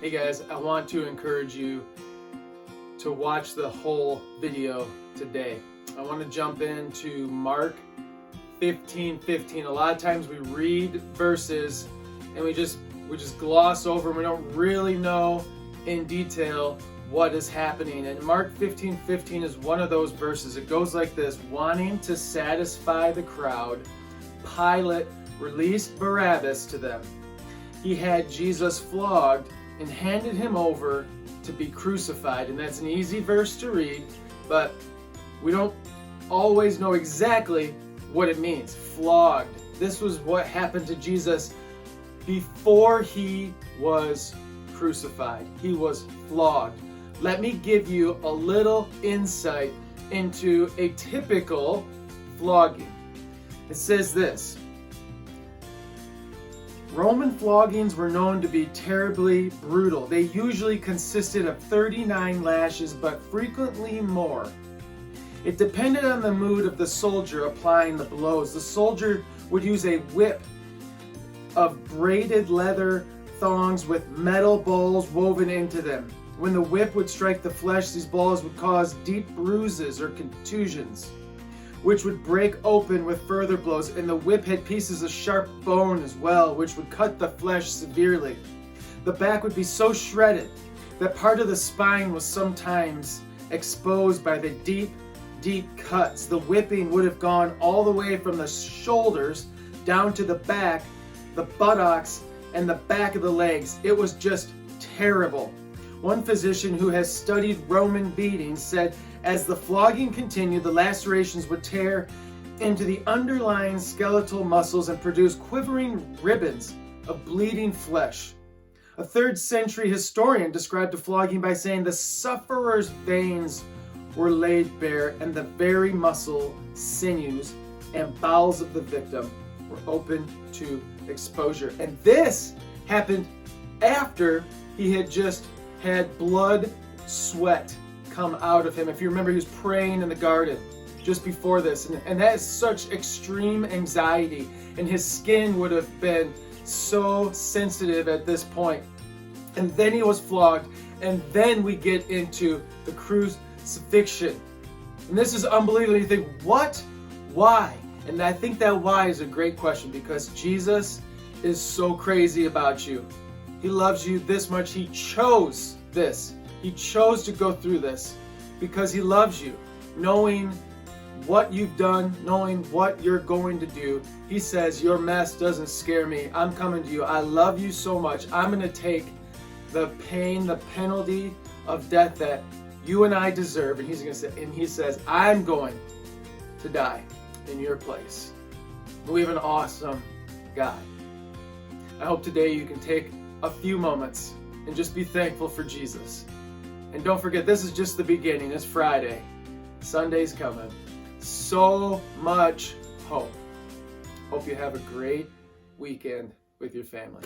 Hey guys, I want to encourage you to watch the whole video today. I want to jump into Mark 15:15. A lot of times we read verses and we just gloss over and we don't really know in detail what is happening. And Mark 15:15 is one of those verses. It goes like this: wanting to satisfy the crowd, Pilate released Barabbas to them. He had Jesus flogged and handed him over to be crucified. And that's an easy verse to read, but we don't always know exactly what it means. Flogged. This was what happened to Jesus before he was crucified. He was flogged. Let me give you a little insight into a typical flogging. It says this: Roman floggings were known to be terribly brutal. They usually consisted of 39 lashes, but frequently more. It depended on the mood of the soldier applying the blows. The soldier would use a whip of braided leather thongs with metal balls woven into them. When the whip would strike the flesh, these balls would cause deep bruises or contusions, which would break open with further blows, and the whip had pieces of sharp bone as well, which would cut the flesh severely. The back would be so shredded that part of the spine was sometimes exposed by the deep cuts. The whipping would have gone all the way from the shoulders down to the back, the buttocks, and the back of the legs. It was just terrible. One physician who has studied Roman beatings said, as the flogging continued, the lacerations would tear into the underlying skeletal muscles and produce quivering ribbons of bleeding flesh. A 3rd century historian described the flogging by saying the sufferer's veins were laid bare, and the very muscle, sinews, and bowels of the victim were open to exposure. And this happened after he had just had blood, sweat come out of him. If you remember, he was praying in the garden just before this, and that is such extreme anxiety, and his skin would have been so sensitive at this point. And then he was flogged, and then we get into the crucifixion. And this is unbelievable. You think, what? Why? And I think that why is a great question, because Jesus is so crazy about you. He loves you this much. He chose this. He chose to go through this because he loves you. Knowing what you've done, knowing what you're going to do, he says, your mess doesn't scare me. I'm coming to you. I love you so much. I'm going to take the pain, the penalty of death that you and I deserve. And he says, I'm going to die in your place. We have an awesome God. I hope today you can take a few moments and just be thankful for Jesus. And don't forget, this is just the beginning. It's Friday. Sunday's coming. So much hope. Hope you have a great weekend with your family.